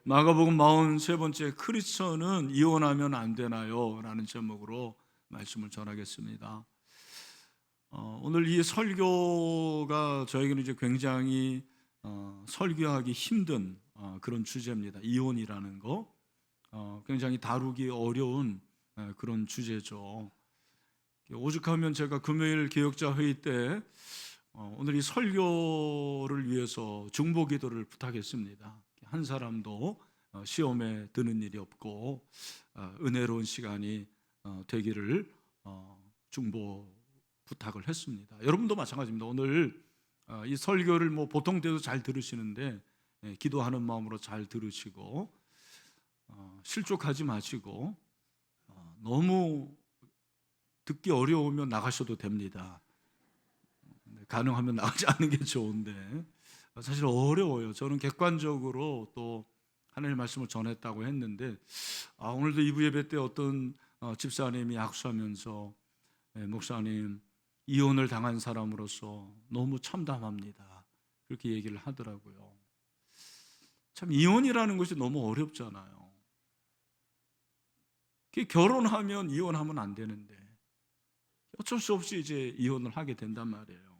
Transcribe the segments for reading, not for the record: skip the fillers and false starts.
마가복음 43번째 크리스천은 이혼하면 안 되나요? 라는 제목으로 말씀을 전하겠습니다. 오늘 이 설교가 저에게는 이제 굉장히 설교하기 힘든 그런 주제입니다. 이혼이라는 거 굉장히 다루기 어려운 그런 주제죠. 오죽하면 제가 금요일 개혁자 회의 때 오늘 이 설교를 위해서 중보기도를 부탁했습니다. 한 사람도 시험에 드는 일이 없고 은혜로운 시간이 되기를 중보 부탁을 했습니다. 여러분도 마찬가지입니다. 오늘 이 설교를 보통 때도 잘 들으시는데 기도하는 마음으로 잘 들으시고 실족하지 마시고 너무 듣기 어려우면 나가셔도 됩니다. 가능하면 나가지 않는 게 좋은데 사실 어려워요. 저는 객관적으로 또 하나님의 말씀을 전했다고 했는데 오늘도 2부 예배 때 어떤 집사님이 약수하면서 목사님 이혼을 당한 사람으로서 너무 참담합니다. 그렇게 얘기를 하더라고요. 참 이혼이라는 것이 너무 어렵잖아요. 결혼하면 이혼하면 안 되는데 어쩔 수 없이 이제 이혼을 하게 된단 말이에요.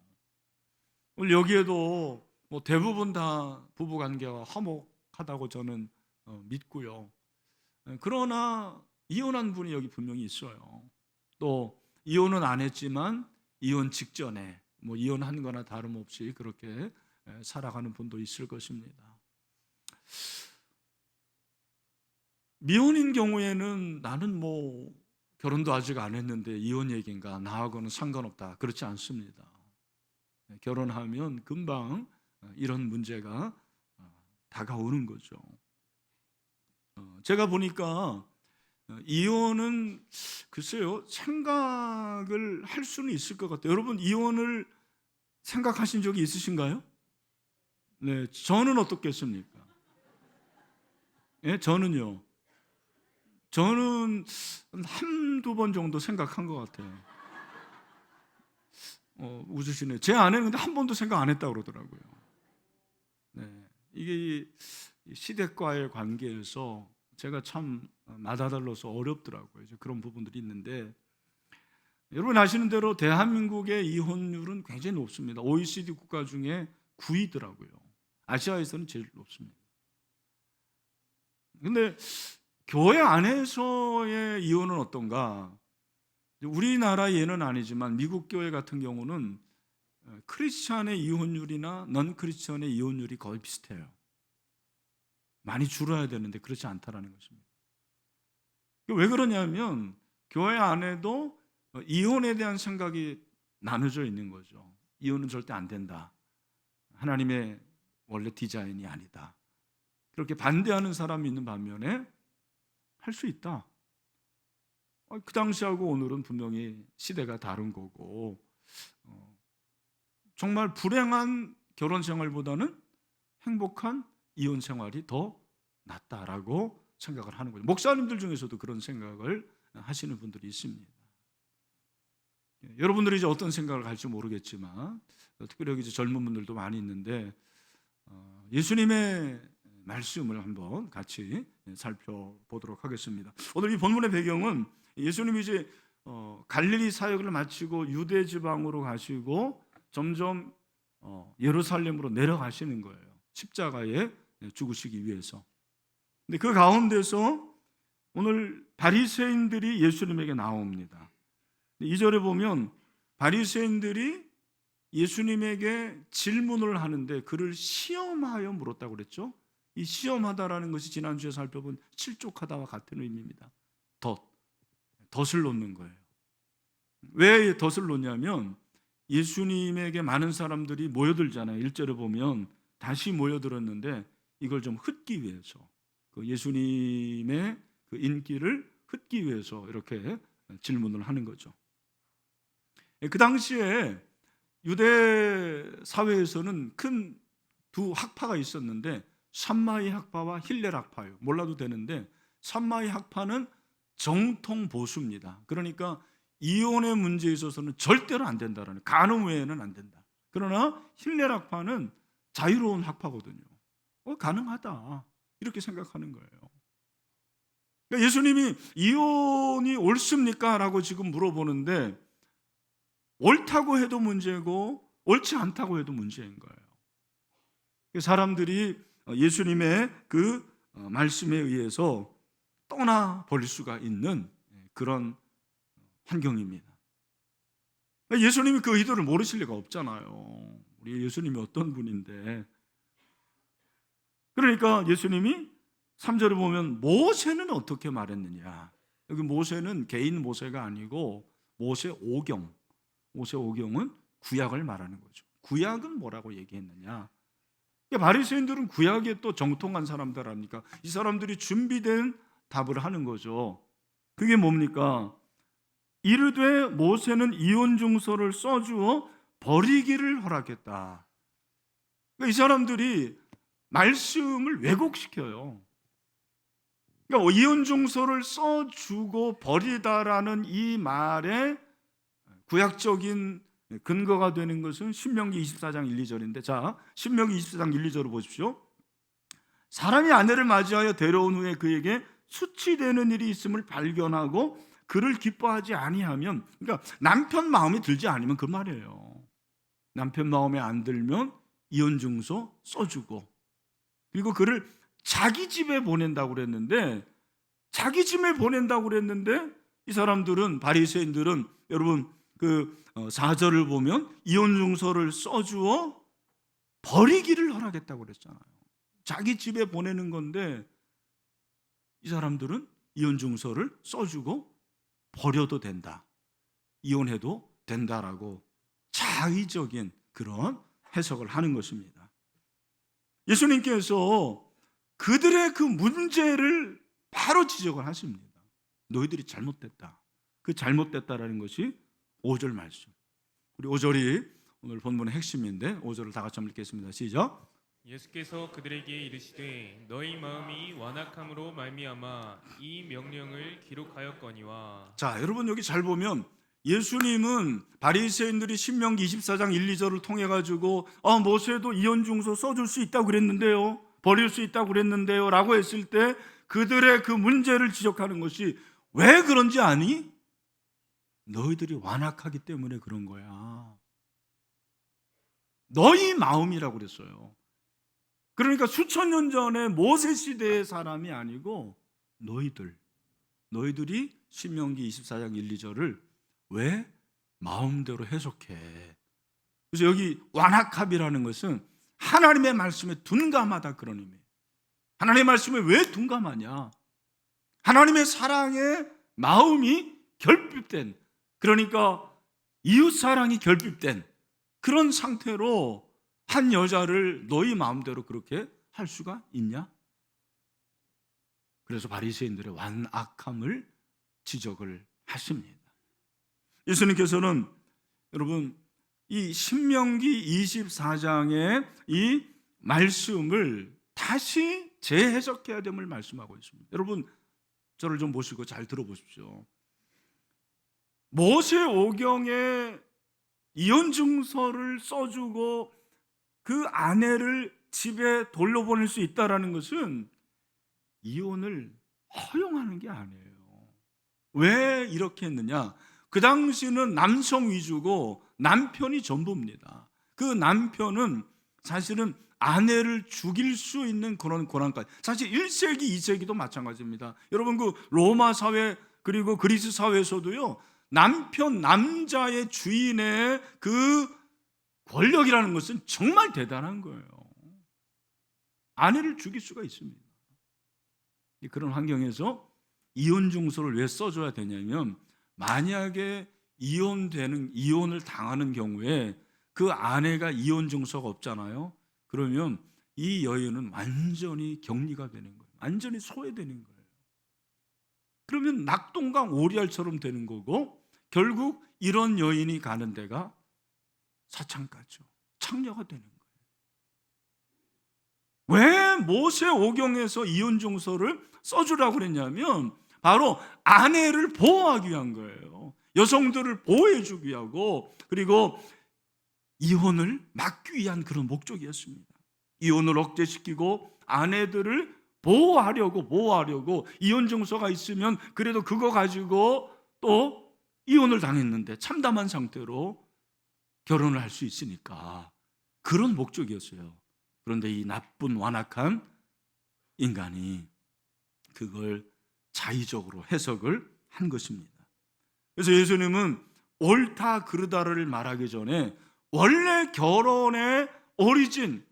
오늘 여기에도 대부분 다 부부관계가 화목하다고 저는 믿고요. 그러나 이혼한 분이 여기 분명히 있어요. 또 이혼은 안 했지만 이혼 직전에 이혼한 거나 다름없이 그렇게 살아가는 분도 있을 것입니다. 미혼인 경우에는 나는 결혼도 아직 안 했는데 이혼 얘기인가 나하고는 상관없다, 그렇지 않습니다. 결혼하면 금방 이런 문제가 다가오는 거죠. 제가 보니까 이혼은 글쎄요, 생각을 할 수는 있을 것 같아요. 여러분 이혼을 생각하신 적이 있으신가요? 네, 저는 어떻겠습니까? 저는요. 저는 한두 번 정도 생각한 것 같아요. 웃으시네요. 제 아내는 근데 한 번도 생각 안 했다고 그러더라고요. 네, 이게 시댁과의 관계에서 제가 참 맏아들로서 어렵더라고요. 이제 그런 부분들이 있는데 여러분 아시는 대로 대한민국의 이혼율은 굉장히 높습니다. OECD 국가 중에 9위더라고요. 아시아에서는 제일 높습니다. 근데 교회 안에서의 이혼은 어떤가? 우리나라 예는 아니지만 미국 교회 같은 경우는 크리스찬의 이혼율이나 넌 크리스찬의 이혼율이 거의 비슷해요. 많이 줄어야 되는데 그렇지 않다라는 것입니다. 왜 그러냐면 교회 안에도 이혼에 대한 생각이 나눠져 있는 거죠. 이혼은 절대 안 된다. 하나님의 원래 디자인이 아니다. 그렇게 반대하는 사람이 있는 반면에 할 수 있다. 그 당시하고 오늘은 분명히 시대가 다른 거고 정말 불행한 결혼 생활보다는 행복한 이혼 생활이 더 낫다라고 생각을 하는 거죠. 목사님들 중에서도 그런 생각을 하시는 분들이 있습니다. 여러분들이 이제 어떤 생각을 할지 모르겠지만 특별히 여기 이제 젊은 분들도 많이 있는데 예수님의 말씀을 한번 같이 살펴보도록 하겠습니다. 오늘 이 본문의 배경은 예수님이 이제 갈릴리 사역을 마치고 유대 지방으로 가시고 점점 예루살렘으로 내려가시는 거예요. 십자가에 죽으시기 위해서. 근데 그 가운데서 오늘 바리새인들이 예수님에게 나옵니다. 2절에 보면 바리새인들이 예수님에게 질문을 하는데 그를 시험하여 물었다고 그랬죠. 이 시험하다라는 것이 지난주에 살펴본 실족하다와 같은 의미입니다. 덫을 놓는 거예요. 왜 덫을 놓냐면 예수님에게 많은 사람들이 모여들잖아요. 1절에 보면 다시 모여들었는데 이걸 좀 흩기 위해서 그 예수님의 그 인기를 흩기 위해서 이렇게 질문을 하는 거죠. 그 당시에 유대 사회에서는 큰 두 학파가 있었는데 삼마이 학파와 힐렐 학파요. 몰라도 되는데 삼마이 학파는 정통 보수입니다. 그러니까 이혼의 문제에 있어서는 절대로 안 된다라는, 간음 외에는 안 된다. 그러나 힐렐 학파는 자유로운 학파거든요. 가능하다. 이렇게 생각하는 거예요. 그러니까 예수님이 이혼이 옳습니까? 라고 지금 물어보는데 옳다고 해도 문제고 옳지 않다고 해도 문제인 거예요. 사람들이 예수님의 그 말씀에 의해서 떠나버릴 수가 있는 그런 환경입니다. 예수님이 그 의도를 모르실 리가 없잖아요. 우리 예수님이 어떤 분인데. 그러니까 예수님이 3절에 보면 모세는 어떻게 말했느냐. 여기 모세는 개인 모세가 아니고 모세 오경. 모세 오경은 구약을 말하는 거죠. 구약은 뭐라고 얘기했느냐. 바리새인들은 구약에 또 정통한 사람들 아닙니까? 이 사람들이 준비된 답을 하는 거죠. 그게 뭡니까? 이르되 모세는 이혼증서를 써주어 버리기를 허락했다. 그러니까 이 사람들이 말씀을 왜곡시켜요. 그러니까 이혼증서를 써주고 버리다라는 이 말의 구약적인 근거가 되는 것은 신명기 24장 1, 2절인데, 자, 신명기 24장 1, 2절을 보십시오. 사람이 아내를 맞이하여 데려온 후에 그에게 수치되는 일이 있음을 발견하고 그를 기뻐하지 아니하면, 그러니까 남편 마음에 들지 않으면 그 말이에요. 남편 마음에 안 들면 이혼증서 써주고, 그리고 그를 자기 집에 보낸다고 그랬는데, 자기 집에 보낸다고 그랬는데 이 사람들은, 바리새인들은, 여러분 그 4절을 보면 이혼증서를 써주어 버리기를 허락했다고 그랬잖아요. 자기 집에 보내는 건데 이 사람들은 이혼증서를 써주고 버려도 된다, 이혼해도 된다라고 자의적인 그런 해석을 하는 것입니다. 예수님께서 그들의 그 문제를 바로 지적을 하십니다. 너희들이 잘못됐다. 그 잘못됐다라는 것이 5절 말씀. 우리 5절이 오늘 본문의 핵심인데 5절을 다 같이 한번 읽겠습니다. 시작. 예수께서 그들에게 이르시되 너희 마음이 완악함으로 말미암아 이 명령을 기록하였거니와. 자, 여러분 여기 잘 보면 예수님은 바리새인들이 신명기 24장 1, 2절을 통해 가지고 모세도 이혼증서 써줄 수 있다고 그랬는데요, 버릴 수 있다고 그랬는데요 라고 했을 때 그들의 그 문제를 지적하는 것이 왜 그런지 아니? 너희들이 완악하기 때문에 그런 거야. 너희 마음이라고 그랬어요. 그러니까 수천 년 전에 모세 시대의 사람이 아니고 너희들이 신명기 24장 1, 2절을 왜 마음대로 해석해. 그래서 여기 완악함이라는 것은 하나님의 말씀에 둔감하다, 그런 의미예요. 하나님의 말씀에 왜 둔감하냐? 하나님의 사랑에 마음이 결핍된, 그러니까 이웃사랑이 결핍된 그런 상태로 한 여자를 너희 마음대로 그렇게 할 수가 있냐? 그래서 바리새인들의 완악함을 지적을 하십니다. 예수님께서는 여러분 이 신명기 24장의 이 말씀을 다시 재해석해야 됨을 말씀하고 있습니다. 여러분 저를 좀 보시고 잘 들어보십시오. 모세 오경에 이혼증서를 써주고 그 아내를 집에 돌려보낼 수 있다는 것은 이혼을 허용하는 게 아니에요. 왜 이렇게 했느냐? 그 당시는 남성 위주고 남편이 전부입니다. 그 남편은 사실은 아내를 죽일 수 있는 그런 권한까지, 사실 1세기, 2세기도 마찬가지입니다. 여러분 그 로마 사회 그리고 그리스 사회에서도요, 남자의 주인의 그 권력이라는 것은 정말 대단한 거예요. 아내를 죽일 수가 있습니다. 그런 환경에서 이혼증서를 왜 써줘야 되냐면, 만약에 이혼을 당하는 경우에 그 아내가 이혼증서가 없잖아요. 그러면 이 여인은 완전히 격리가 되는 거예요. 완전히 소외되는 거예요. 그러면 낙동강 오리알처럼 되는 거고, 결국 이런 여인이 가는 데가 사창가죠. 창녀가 되는 거예요. 왜 모세 오경에서 이혼증서를 써주라고 그랬냐면 바로 아내를 보호하기 위한 거예요. 여성들을 보호해주기 위하고, 그리고 이혼을 막기 위한 그런 목적이었습니다. 이혼을 억제시키고 아내들을 보호하려고 이혼 증서가 있으면 그래도 그거 가지고 또 이혼을 당했는데 참담한 상태로 결혼을 할 수 있으니까 그런 목적이었어요. 그런데 이 나쁜 완악한 인간이 그걸 자의적으로 해석을 한 것입니다. 그래서 예수님은 옳다 그르다를 말하기 전에 원래 결혼의 오리진,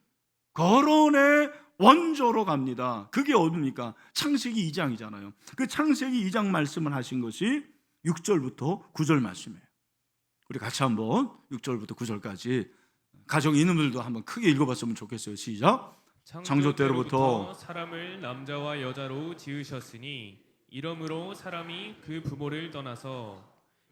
결혼의 원조로 갑니다. 그게 어디입니까? 창세기 2장이잖아요. 그 창세기 2장 말씀을 하신 것이 6절부터 9절 말씀이에요. 우리 같이 한번 6절부터 9절까지 가정에 있는 분들도 한번 크게 읽어봤으면 좋겠어요. 시작. 창조 때로부터 사람을 남자와 여자로 지으셨으니 이러므로 사람이 그 부모를 떠나서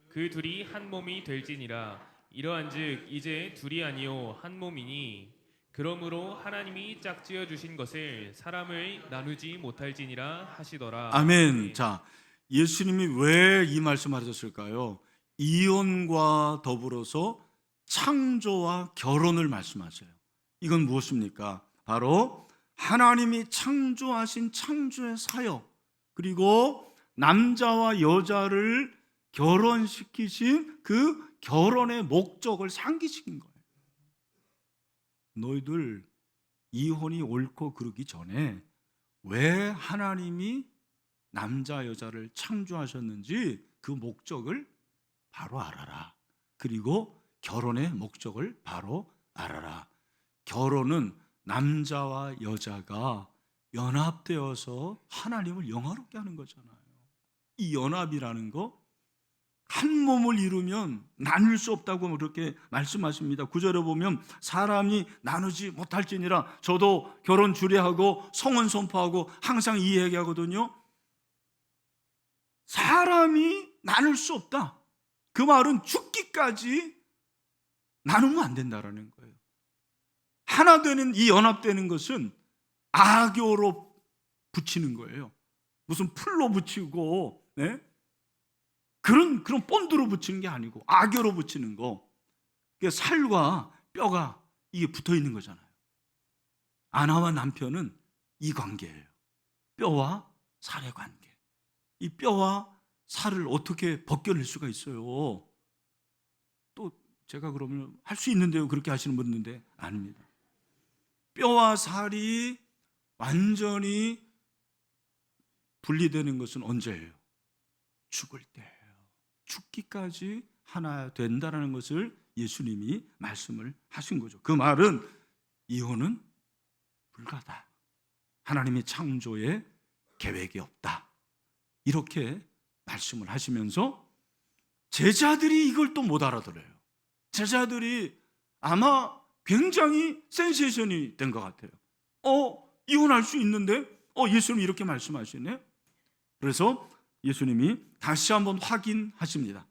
그 둘이 한 몸이 될지니라. 이러한즉 이제 둘이 아니요 한 몸이니 그러므로 하나님이 짝지어 주신 것을 사람을 나누지 못할지니라 하시더라. 아멘. 자, 예수님이 왜 이 말씀을 하셨을까요? 이혼과 더불어서 창조와 결혼을 말씀하세요. 이건 무엇입니까? 바로 하나님이 창조하신 창조의 사역, 그리고 남자와 여자를 결혼시키신 그 결혼의 목적을 상기시킨 거예요. 너희들 이혼이 옳고 그르기 전에 왜 하나님이 남자 여자를 창조하셨는지 그 목적을 바로 알아라. 그리고 결혼의 목적을 바로 알아라. 결혼은 남자와 여자가 연합되어서 하나님을 영화롭게 하는 거잖아요. 이 연합이라는 거, 한 몸을 이루면 나눌 수 없다고 그렇게 말씀하십니다. 9절에 보면 사람이 나누지 못할지니라. 저도 결혼 주례하고 성혼 선포하고 항상 이 얘기하거든요. 사람이 나눌 수 없다. 그 말은 죽기까지 나누면 안 된다라는 거예요. 하나 되는 이 연합되는 것은 악교로 붙이는 거예요. 무슨 풀로 붙이고, 네? 그런 본드로 붙이는 게 아니고 악교로 붙이는 거. 그러니까 살과 뼈가 이게 붙어 있는 거잖아요. 아내와 남편은 이 관계예요. 뼈와 살의 관계. 이 뼈와 살을 어떻게 벗겨낼 수가 있어요? 또 제가 그러면 할 수 있는데요, 그렇게 하시는 분인데 아닙니다. 뼈와 살이 완전히 분리되는 것은 언제예요? 죽을 때예요. 죽기까지 하나 된다는 것을 예수님이 말씀을 하신 거죠. 그 말은 이혼은 불가다. 하나님의 창조에 계획이 없다. 이렇게 말씀을 하시면서 제자들이 이걸 또 못 알아들어요. 제자들이 아마 굉장히 센세이션이 된 것 같아요. 이혼할 수 있는데 예수님이 이렇게 말씀하시네. 그래서 예수님이 다시 한번 확인하십니다.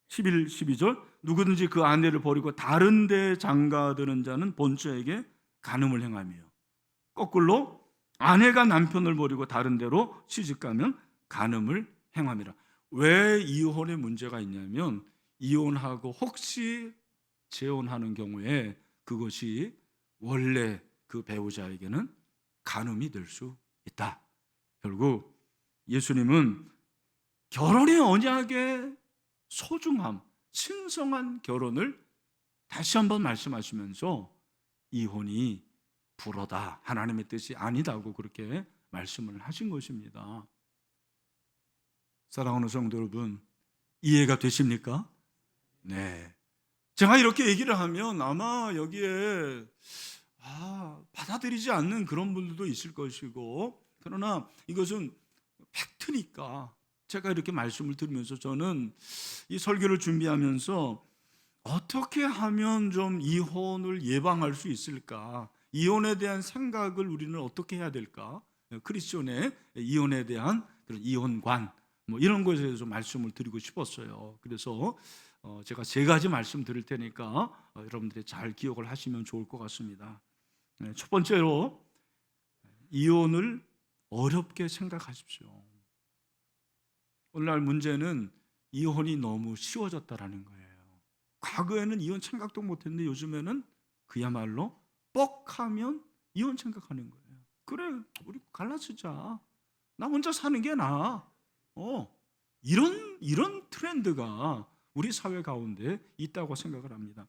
11, 12절 누구든지 그 아내를 버리고 다른 데 장가드는 자는 본처에게 간음을 행하며 거꾸로 아내가 남편을 버리고 다른 데로 시집가면 간음을 행함이라. 왜 이혼의 문제가 있냐면 이혼하고 혹시 재혼하는 경우에 그것이 원래 그 배우자에게는 간음이 될 수 있다. 결국 예수님은 결혼의 언약의 소중함, 신성한 결혼을 다시 한번 말씀하시면서 이혼이 불어다, 하나님의 뜻이 아니다고 그렇게 말씀을 하신 것입니다. 사랑하는 성도 여러분, 이해가 되십니까? 네. 제가 이렇게 얘기를 하면 아마 여기에 받아들이지 않는 그런 분들도 있을 것이고, 그러나 이것은 팩트니까 제가 이렇게 말씀을 들으면서 저는 이 설교를 준비하면서 어떻게 하면 좀 이혼을 예방할 수 있을까? 이혼에 대한 생각을 우리는 어떻게 해야 될까? 크리스천의 이혼에 대한 그런 이혼관 이런 것에 대해서 말씀을 드리고 싶었어요. 그래서 제가 세 가지 말씀 드릴 테니까 여러분들이 잘 기억을 하시면 좋을 것 같습니다. 첫 번째로 이혼을 어렵게 생각하십시오. 오늘날 문제는 이혼이 너무 쉬워졌다라는 거예요. 과거에는 이혼 생각도 못했는데 요즘에는 그야말로 뻑하면 이혼 생각하는 거예요. 그래, 우리 갈라지자. 나 혼자 사는 게 나아. 이런 트렌드가 우리 사회 가운데 있다고 생각을 합니다.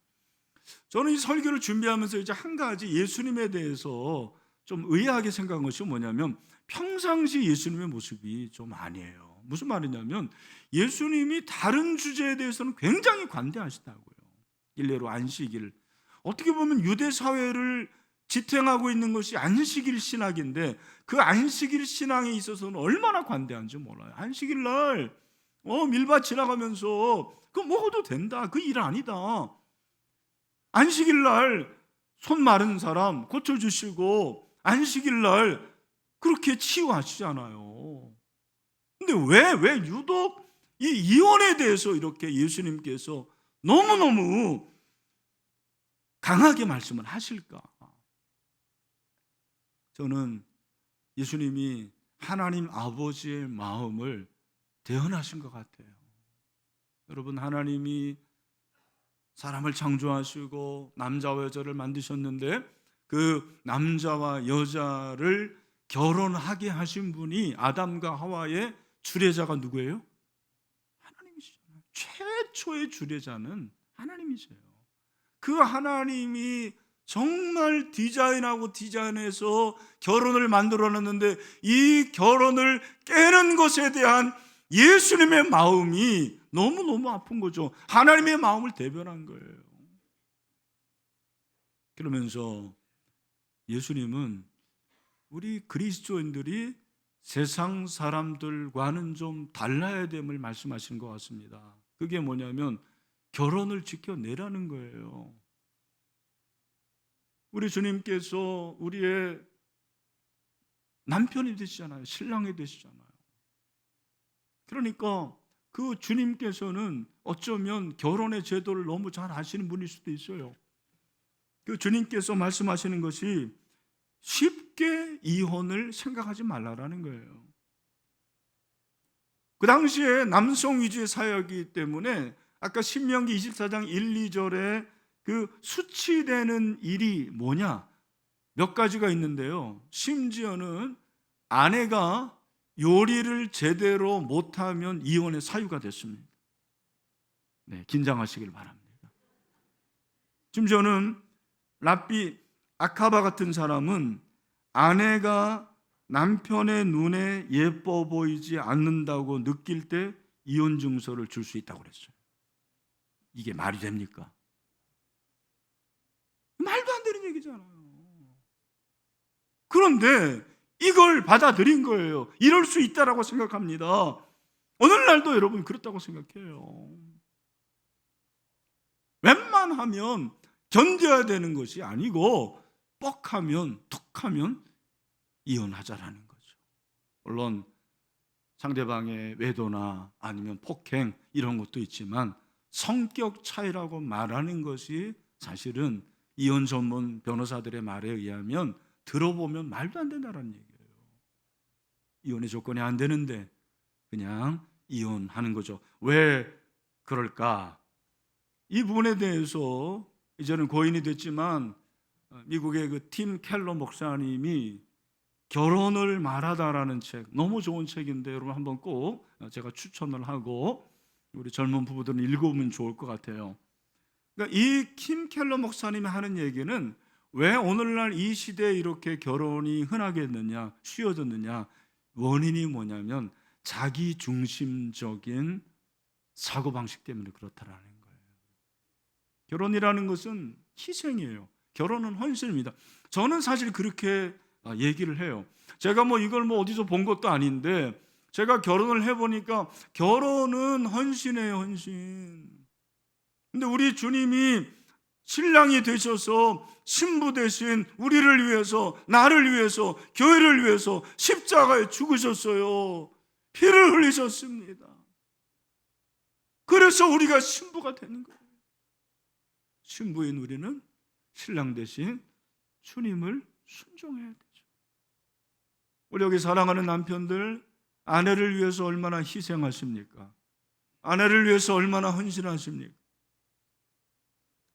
저는 이 설교를 준비하면서 이제 한 가지 예수님에 대해서 좀 의아하게 생각한 것이 뭐냐면, 평상시 예수님의 모습이 좀 아니에요. 무슨 말이냐면, 예수님이 다른 주제에 대해서는 굉장히 관대하시다고요. 일례로 안식일, 어떻게 보면 유대 사회를 지탱하고 있는 것이 안식일 신학인데, 그 안식일 신앙에 있어서는 얼마나 관대한지 몰라요. 안식일 날 밀밭 지나가면서 그거 먹어도 된다, 그 일 아니다. 안식일 날 손 마른 사람 고쳐주시고, 안식일 날 그렇게 치유하시잖아요. 근데 왜 유독 이 이혼에 대해서 이렇게 예수님께서 너무너무 강하게 말씀을 하실까? 저는 예수님이 하나님 아버지의 마음을 대언하신 것 같아요. 여러분, 하나님이 사람을 창조하시고 남자와 여자를 만드셨는데, 그 남자와 여자를 결혼하게 하신 분이 아담과 하와의 주례자가 누구예요? 하나님이시잖아요. 최초의 주례자는 하나님이세요. 그 하나님이 정말 디자인해서 결혼을 만들어놨는데, 이 결혼을 깨는 것에 대한 예수님의 마음이 너무너무 아픈 거죠. 하나님의 마음을 대변한 거예요. 그러면서 예수님은 우리 그리스도인들이 세상 사람들과는 좀 달라야 됨을 말씀하시는 것 같습니다. 그게 뭐냐면 결혼을 지켜내라는 거예요. 우리 주님께서 우리의 남편이 되시잖아요. 신랑이 되시잖아요. 그러니까 그 주님께서는 어쩌면 결혼의 제도를 너무 잘 아시는 분일 수도 있어요. 그 주님께서 말씀하시는 것이 쉽게 이혼을 생각하지 말라라는 거예요. 그 당시에 남성 위주의 사회이기 때문에 아까 신명기 24장 1, 2절에 그 수치되는 일이 뭐냐? 몇 가지가 있는데요. 심지어는 아내가 요리를 제대로 못하면 이혼의 사유가 됐습니다. 네, 긴장하시길 바랍니다. 심지어는 랍비 아카바 같은 사람은 아내가 남편의 눈에 예뻐 보이지 않는다고 느낄 때 이혼 증서를 줄 수 있다고 그랬어요. 이게 말이 됩니까? 말도 안 되는 얘기잖아요. 그런데 이걸 받아들인 거예요. 이럴 수 있다라고 생각합니다. 오늘날도 여러분 그렇다고 생각해요. 웬만하면 견뎌야 되는 것이 아니고 뻑하면 툭하면 이혼하자라는 거죠. 물론 상대방의 외도나 아니면 폭행 이런 것도 있지만 성격 차이라고 말하는 것이 사실은 이혼 전문 변호사들의 말에 의하면 들어보면 말도 안 된다는 얘기예요. 이혼의 조건이 안 되는데 그냥 이혼하는 거죠. 왜 그럴까? 이 부분에 대해서 이제는 고인이 됐지만 미국의 그 팀 켈러 목사님이 결혼을 말하다라는 책, 너무 좋은 책인데 여러분 한번 꼭 제가 추천을 하고 우리 젊은 부부들은 읽어보면 좋을 것 같아요. 그러니까 이 팀 켈러 목사님이 하는 얘기는 왜 오늘날 이 시대에 이렇게 결혼이 흔하게 했느냐, 쉬워졌느냐, 원인이 뭐냐면 자기 중심적인 사고방식 때문에 그렇다라는 거예요. 결혼이라는 것은 희생이에요. 결혼은 헌신입니다. 저는 사실 그렇게 얘기를 해요. 제가 이걸 어디서 본 것도 아닌데 제가 결혼을 해보니까 결혼은 헌신이에요, 헌신. 근데 우리 주님이 신랑이 되셔서 신부 대신 우리를 위해서, 나를 위해서, 교회를 위해서 십자가에 죽으셨어요. 피를 흘리셨습니다. 그래서 우리가 신부가 되는 거예요. 신부인 우리는 신랑 대신 주님을 순종해야 되죠. 우리 여기 사랑하는 남편들, 아내를 위해서 얼마나 희생하십니까? 아내를 위해서 얼마나 헌신하십니까?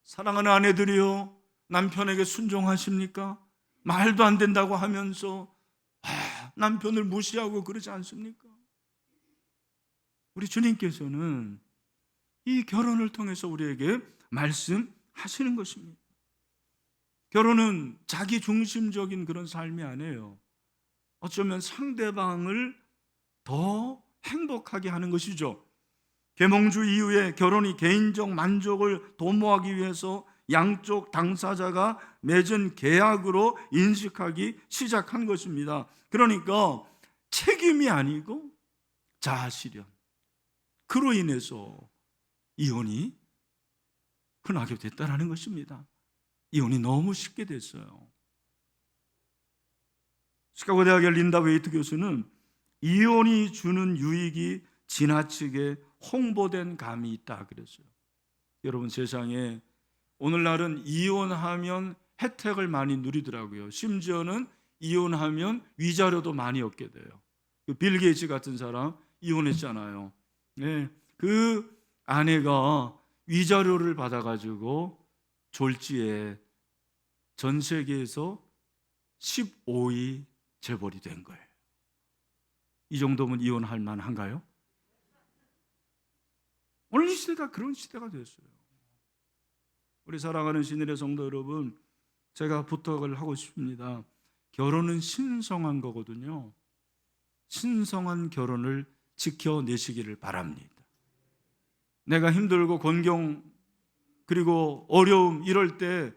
사랑하는 아내들이요, 남편에게 순종하십니까? 말도 안 된다고 하면서 남편을 무시하고 그러지 않습니까? 우리 주님께서는 이 결혼을 통해서 우리에게 말씀하시는 것입니다. 결혼은 자기 중심적인 그런 삶이 아니에요. 어쩌면 상대방을 더 행복하게 하는 것이죠. 계몽주 이후에 결혼이 개인적 만족을 도모하기 위해서 양쪽 당사자가 맺은 계약으로 인식하기 시작한 것입니다. 그러니까 책임이 아니고 자아실현, 그로 인해서 이혼이 흔하게 됐다는 것입니다. 이혼이 너무 쉽게 됐어요. 시카고 대학의 린다 웨이트 교수는 이혼이 주는 유익이 지나치게 홍보된 감이 있다 그랬어요. 여러분, 세상에 오늘날은 이혼하면 혜택을 많이 누리더라고요. 심지어는 이혼하면 위자료도 많이 얻게 돼요. 빌 게이츠 같은 사람 이혼했잖아요. 네, 그 아내가 위자료를 받아가지고 졸지에 전 세계에서 15위 재벌이 된 거예요. 이 정도면 이혼할 만한가요? 오늘 이 시대가 그런 시대가 됐어요. 우리 사랑하는 신일의 성도 여러분, 제가 부탁을 하고 싶습니다. 결혼은 신성한 거거든요. 신성한 결혼을 지켜내시기를 바랍니다. 내가 힘들고 곤경 그리고 어려움 이럴 때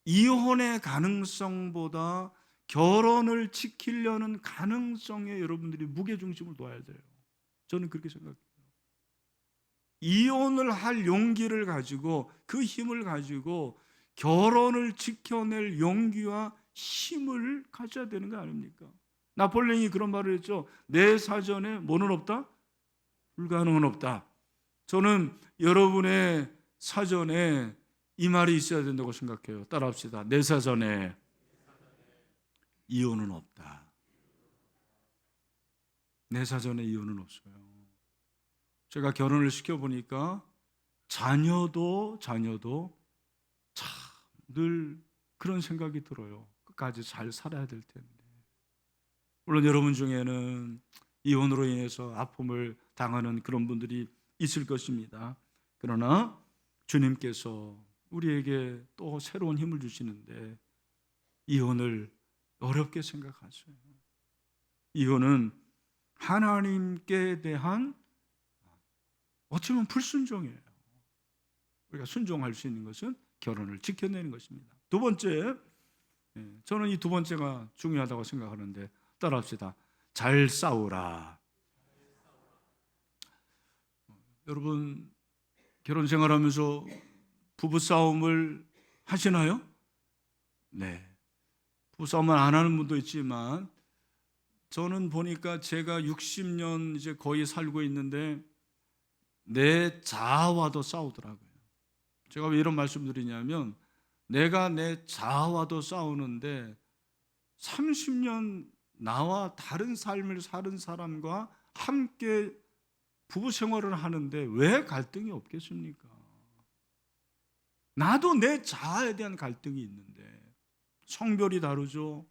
이혼의 가능성보다 결혼을 지키려는 가능성에 여러분들이 무게중심을 둬야 돼요. 저는 그렇게 생각해요. 이혼을 할 용기를 가지고, 그 힘을 가지고 결혼을 지켜낼 용기와 힘을 가져야 되는 거 아닙니까? 나폴레옹이 그런 말을 했죠. 내 사전에 뭐는 없다? 불가능은 없다. 저는 여러분의 사전에 이 말이 있어야 된다고 생각해요. 따라합시다. 내 사전에 이혼은 없다. 내 사전에 이혼은 없어요. 제가 결혼을 시켜보니까 자녀도 참 늘 그런 생각이 들어요. 끝까지 잘 살아야 될 텐데. 물론 여러분 중에는 이혼으로 인해서 아픔을 당하는 그런 분들이 있을 것입니다. 그러나 주님께서 우리에게 또 새로운 힘을 주시는데, 이혼을 어렵게 생각하세요. 이혼은 하나님께 대한 어쩌면 불순종이에요. 우리가 순종할 수 있는 것은 결혼을 지켜내는 것입니다. 두 번째, 저는 이 두 번째가 중요하다고 생각하는데, 따라합시다. 잘 싸우라. 여러분, 결혼 생활하면서 부부싸움을 하시나요? 네. 부부싸움을 안 하는 분도 있지만, 저는 보니까 제가 60년 이제 거의 살고 있는데 내 자아와도 싸우더라고요. 제가 왜 이런 말씀 드리냐면, 내가 내 자아와도 싸우는데 30년 나와 다른 삶을 사는 사람과 함께 부부 생활을 하는데 왜 갈등이 없겠습니까? 나도 내 자아에 대한 갈등이 있는데, 성별이 다르죠,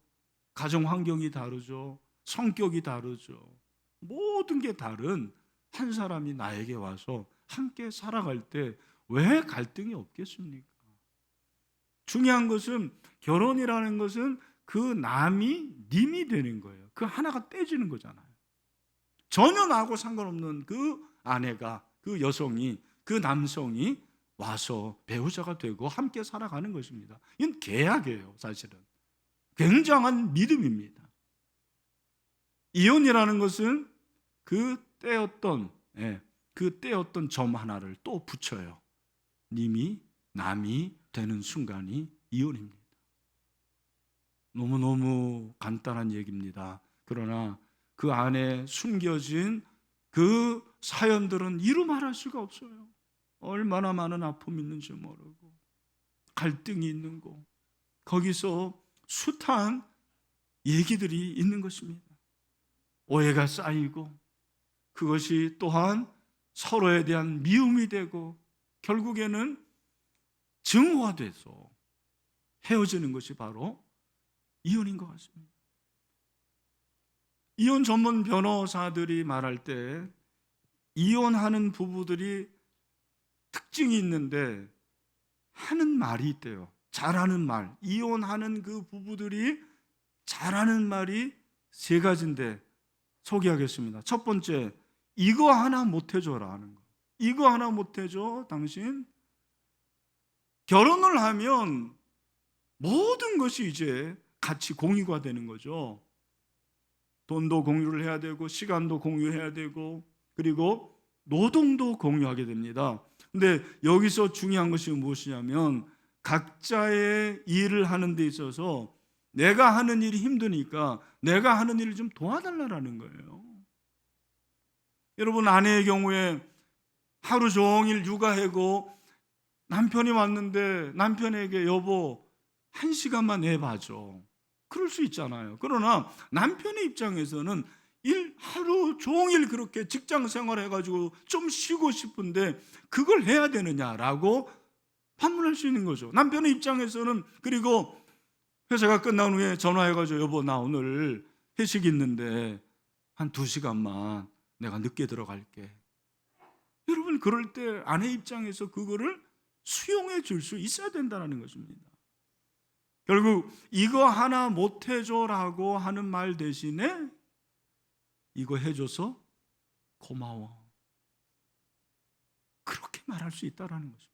가정 환경이 다르죠, 성격이 다르죠, 모든 게 다른 한 사람이 나에게 와서 함께 살아갈 때 왜 갈등이 없겠습니까? 중요한 것은, 결혼이라는 것은 그 남이 님이 되는 거예요. 그 하나가 떼지는 거잖아요. 전혀 나하고 상관없는 그 아내가, 그 여성이, 그 남성이 와서 배우자가 되고 함께 살아가는 것입니다. 이건 계약이에요. 사실은 굉장한 믿음입니다. 이혼이라는 것은 그 떼었던 점 하나를 또 붙여요. 님이 남이 되는 순간이 이혼입니다. 너무너무 간단한 얘기입니다. 그러나 그 안에 숨겨진 그 사연들은 이루 말할 수가 없어요. 얼마나 많은 아픔이 있는지 모르고, 갈등이 있는 곳, 거기서 숱한 얘기들이 있는 것입니다. 오해가 쌓이고, 그것이 또한 서로에 대한 미움이 되고, 결국에는 증오화돼서 헤어지는 것이 바로 이혼인 것 같습니다. 이혼 전문 변호사들이 말할 때 이혼하는 부부들이 특징이 있는데 하는 말이 있대요. 잘하는 말. 이혼하는 그 부부들이 잘하는 말이 세 가지인데 소개하겠습니다. 첫 번째, 이거 하나 못 해줘라 하는 거. 이거 하나 못 해줘 당신. 결혼을 하면 모든 것이 이제 같이 공유가 되는 거죠. 돈도 공유를 해야 되고 시간도 공유해야 되고 그리고 노동도 공유하게 됩니다. 근데 여기서 중요한 것이 무엇이냐면 각자의 일을 하는 데 있어서 내가 하는 일이 힘드니까 내가 하는 일을 좀 도와달라는 거예요. 여러분, 아내의 경우에 하루 종일 육아하고 남편이 왔는데 남편에게 여보 1시간만 내봐줘. 그럴 수 있잖아요. 그러나 남편의 입장에서는 하루 종일 그렇게 직장 생활해가지고 좀 쉬고 싶은데 그걸 해야 되느냐라고 반문할 수 있는 거죠. 남편의 입장에서는 그리고 회사가 끝난 후에 전화해가지고 여보 나 오늘 회식 있는데 한 2시간만 내가 늦게 들어갈게. 여러분, 그럴 때 아내 입장에서 그거를 수용해 줄 수 있어야 된다는 것입니다. 결국 이거 하나 못 해줘라고 하는 말 대신에 이거 해줘서 고마워. 그렇게 말할 수 있다는 거죠.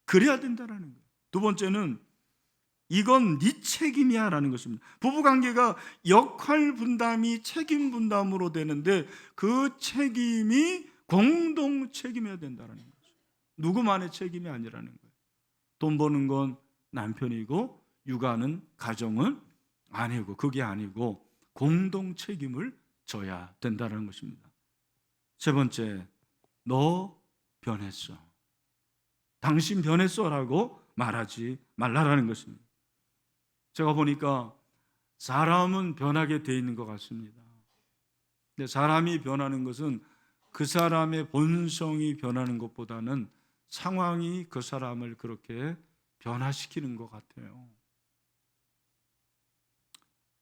그래야 된다는 거예요. 두 번째는 이건 네 책임이야 라는 것입니다. 부부관계가 역할 분담이 책임 분담으로 되는데 그 책임이 공동 책임이어야 된다는 거죠. 누구만의 책임이 아니라는 거예요. 돈 버는 건 남편이고 육아는 가정은 아내고 그게 아니고 공동 책임을 져야 된다는 것입니다. 세 번째, 너 변했어. 당신 변했어라고 말하지 말라라는 것입니다. 제가 보니까 사람은 변하게 돼 있는 것 같습니다. 근데 사람이 변하는 것은 그 사람의 본성이 변하는 것보다는 상황이 그 사람을 그렇게 변화시키는 것 같아요.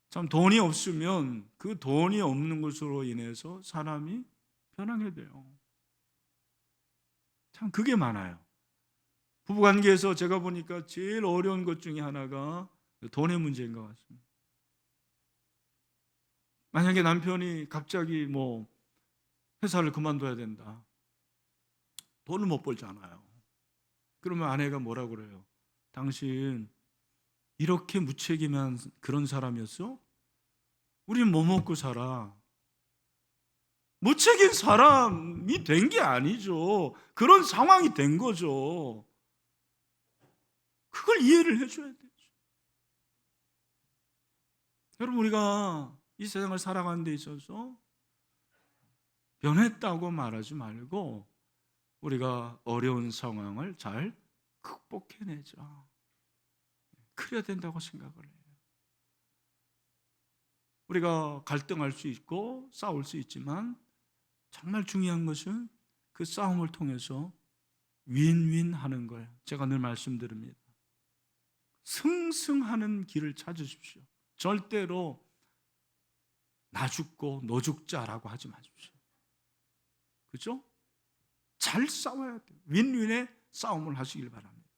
참 돈이 없으면 그 돈이 없는 것으로 인해서 사람이 변하게 돼요. 참 그게 많아요. 부부관계에서 제가 보니까 제일 어려운 것 중에 하나가 돈의 문제인 것 같습니다. 만약에 남편이 갑자기 회사를 그만둬야 된다. 돈을 못 벌잖아요. 그러면 아내가 뭐라고 그래요? 당신 이렇게 무책임한 그런 사람이었어? 우린 뭐 먹고 살아? 무책임 사람이 된 게 아니죠. 그런 상황이 된 거죠. 그걸 이해를 해줘야 되죠. 여러분, 우리가 이 세상을 살아가는 데 있어서 변했다고 말하지 말고 우리가 어려운 상황을 잘 극복해내자. 그래야 된다고 생각을 해요. 우리가 갈등할 수 있고 싸울 수 있지만 정말 중요한 것은 그 싸움을 통해서 윈윈하는 걸 제가 늘 말씀드립니다. 승승하는 길을 찾으십시오. 절대로 나 죽고 너 죽자라고 하지 마십시오. 그죠? 잘 싸워야 돼요. 윈윈의 싸움을 하시길 바랍니다.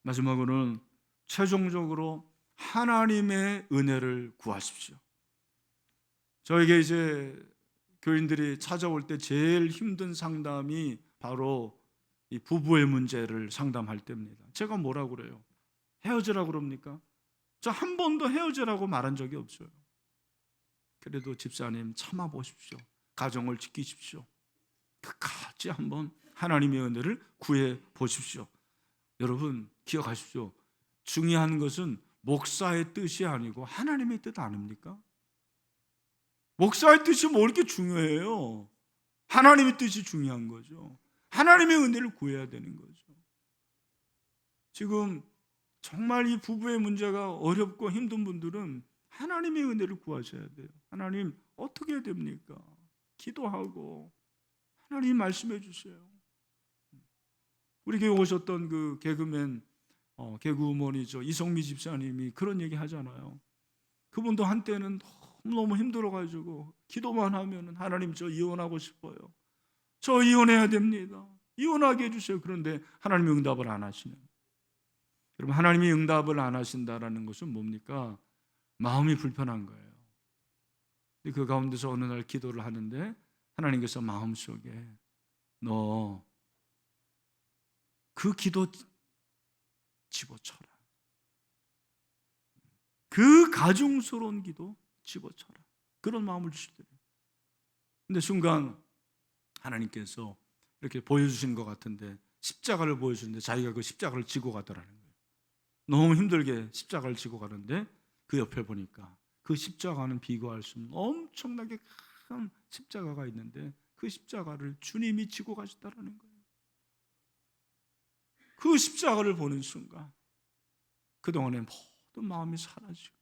마지막으로는 최종적으로 하나님의 은혜를 구하십시오. 저에게 이제 교인들이 찾아올 때 제일 힘든 상담이 바로 이 부부의 문제를 상담할 때입니다. 제가 뭐라고 그래요? 헤어지라고 그럽니까? 저 한 번도 헤어지라고 말한 적이 없어요. 그래도 집사님 참아보십시오. 가정을 지키십시오. 끝까지 한번 하나님의 은혜를 구해 보십시오. 여러분 기억하십시오. 중요한 것은 목사의 뜻이 아니고 하나님의 뜻 아닙니까? 목사의 뜻이 뭐 이렇게 중요해요? 하나님의 뜻이 중요한 거죠. 하나님의 은혜를 구해야 되는 거죠. 지금 정말 이 부부의 문제가 어렵고 힘든 분들은 하나님의 은혜를 구하셔야 돼요. 하나님 어떻게 해야 됩니까? 기도하고 하나님 말씀해 주세요. 우리 교회 오셨던 그 개그맨 개그우먼이죠. 이성미 집사님이 그런 얘기 하잖아요. 그분도 한때는 너무 힘들어가지고 기도만 하면 하나님 저 이혼하고 싶어요. 저 이혼해야 됩니다. 이혼하게 해주세요. 그런데 하나님이 응답을 안 하시는. 여러분, 하나님이 응답을 안 하신다라는 것은 뭡니까? 마음이 불편한 거예요. 그 가운데서 어느 날 기도를 하는데 하나님께서 마음속에 너 그 기도 집어쳐라. 그 가증스러운 기도 집어쳐라. 그런 마음을 주시더래요. 근데 순간 하나님께서 이렇게 보여주시는 것 같은데 십자가를 보여주는데 자기가 그 십자가를 지고 가더라는 거예요. 너무 힘들게 십자가를 지고 가는데 그 옆에 보니까 그 십자가는 비교할 수 없는 엄청나게 큰 십자가가 있는데 그 십자가를 주님이 지고 가셨다는 거예요. 그 십자가를 보는 순간 그동안의 모든 마음이 사라지고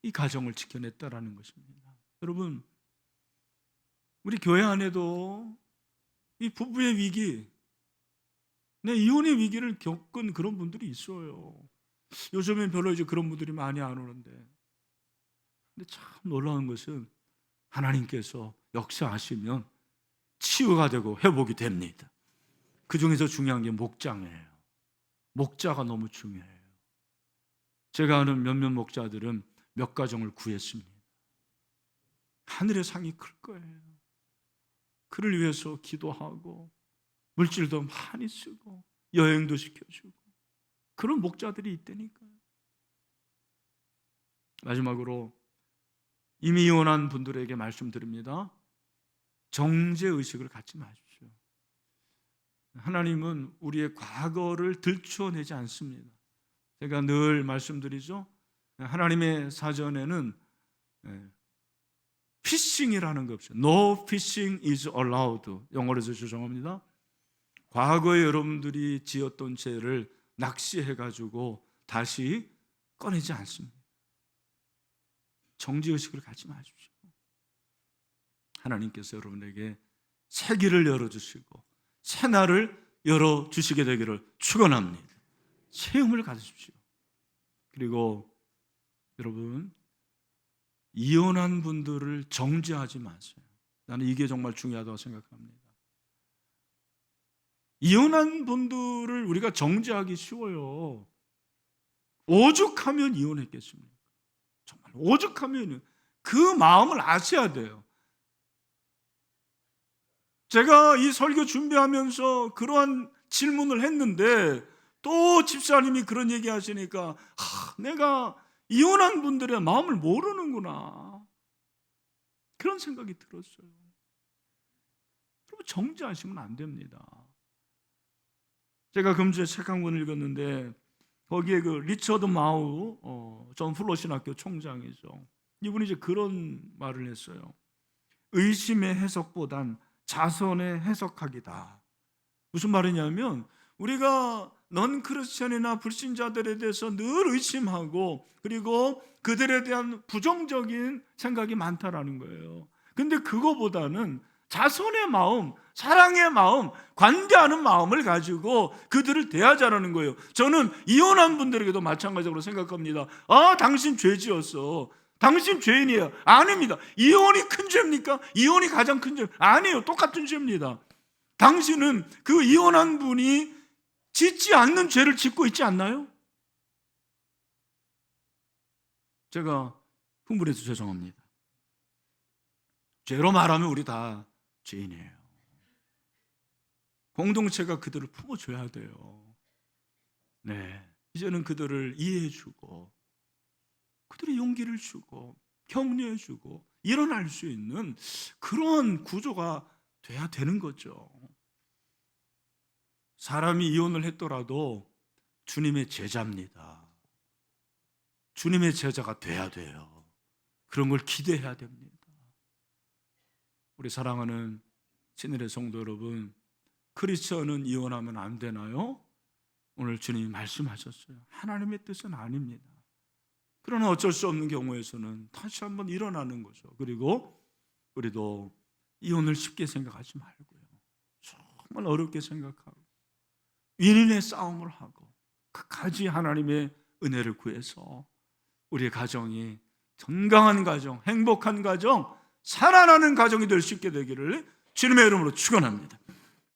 이 가정을 지켜냈다라는 것입니다. 여러분, 우리 교회 안에도 이 부부의 위기, 이혼의 위기를 겪은 그런 분들이 있어요. 요즘엔 별로 이제 그런 분들이 많이 안 오는데, 근데 참 놀라운 것은 하나님께서 역사하시면 치유가 되고 회복이 됩니다. 그 중에서 중요한 게 목자예요. 목자가 너무 중요해요. 제가 아는 몇몇 목자들은 몇 가정을 구했습니다. 하늘의 상이 클 거예요. 그를 위해서 기도하고 물질도 많이 쓰고 여행도 시켜주고 그런 목자들이 있다니까요. 마지막으로 이미 이혼한 분들에게 말씀드립니다. 정죄의식을 갖지 마십시오. 하나님은 우리의 과거를 들추어내지 않습니다. 제가 늘 말씀드리죠. 하나님의 사전에는 피싱이라는 거 없어요. No fishing is allowed. 영어로 해서 죄송합니다. 과거에 여러분들이 지었던 죄를 낚시해가지고 다시 꺼내지 않습니다. 정죄의식을 갖지 마십시오. 하나님께서 여러분에게 새 길을 열어주시고 새 날을 열어주시게 되기를 축원합니다. 새 힘을 가지십시오. 그리고 여러분, 이혼한 분들을 정죄하지 마세요. 나는 이게 정말 중요하다고 생각합니다. 이혼한 분들을 우리가 정죄하기 쉬워요. 오죽하면 이혼했겠습니까? 정말 오죽하면 그 마음을 아셔야 돼요. 제가 이 설교 준비하면서 그러한 질문을 했는데 또 집사님이 그런 얘기 하시니까 내가 이혼한 분들의 마음을 모르는구나, 그런 생각이 들었어요. 여러분, 정죄하시면 안 됩니다. 제가 금주에 책 한 권 읽었는데 거기에 그 리처드 마우 존 플로 신학교 총장이죠. 이분이 이제 그런 말을 했어요. 의심의 해석보단 자선의 해석하기다. 무슨 말이냐면 우리가 넌 크리스천이나 불신자들에 대해서 늘 의심하고 그리고 그들에 대한 부정적인 생각이 많다라는 거예요. 근데 그거보다는 자선의 마음, 사랑의 마음, 관대하는 마음을 가지고 그들을 대하자라는 거예요. 저는 이혼한 분들에게도 마찬가지로 생각합니다. 당신 죄 지었어. 당신 죄인이에요. 아닙니다. 이혼이 큰 죄입니까? 이혼이 가장 큰 죄? 아니에요. 똑같은 죄입니다. 당신은 그 이혼한 분이 짓지 않는 죄를 짓고 있지 않나요? 제가 흥분해서 죄송합니다. 죄로 말하면 우리 다 죄인이에요. 공동체가 그들을 품어줘야 돼요. 이제는 그들을 이해해주고 그들의 용기를 주고 격려해주고 일어날 수 있는 그런 구조가 돼야 되는 거죠. 사람이 이혼을 했더라도 주님의 제자입니다. 주님의 제자가 돼야 돼요. 그런 걸 기대해야 됩니다. 우리 사랑하는 신일의 성도 여러분, 크리스천은 이혼하면 안 되나요? 오늘 주님이 말씀하셨어요. 하나님의 뜻은 아닙니다. 그러나 어쩔 수 없는 경우에서는 다시 한번 일어나는 거죠. 그리고 우리도 이혼을 쉽게 생각하지 말고요, 정말 어렵게 생각하고 윈윈의 싸움을 하고 끝까지 하나님의 은혜를 구해서 우리의 가정이 건강한 가정, 행복한 가정, 살아나는 가정이 될 수 있게 되기를 주님의 이름으로 축원합니다.